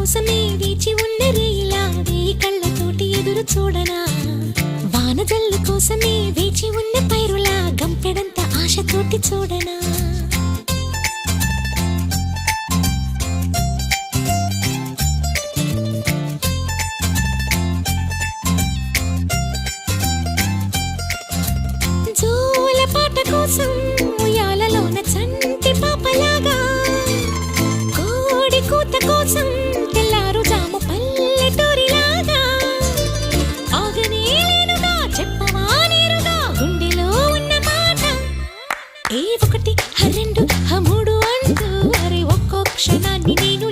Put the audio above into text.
కోసమే వేచి ఉన్న రేయిలా వేయి కళ్ళతోటి ఎదురు చూడనా వానజల్లు కోసమే వేచి ఉన్న పైరులా గంపెడంత ఆశతోటి చూడనా జోల పాట కోసం ఉయ్యాలలోన చంటి పాపలాగా కోడి కూత కోసం తెల్లారు జాము పల్లెటూరిలాగా ఆగనే లేనుగా చెప్పవా నేరుగా గుండెలో ఉన్న మాట ఏ ఒకటి రెండు మూడు అంటూ అరే ఒక్కో క్షణాన్ని నేను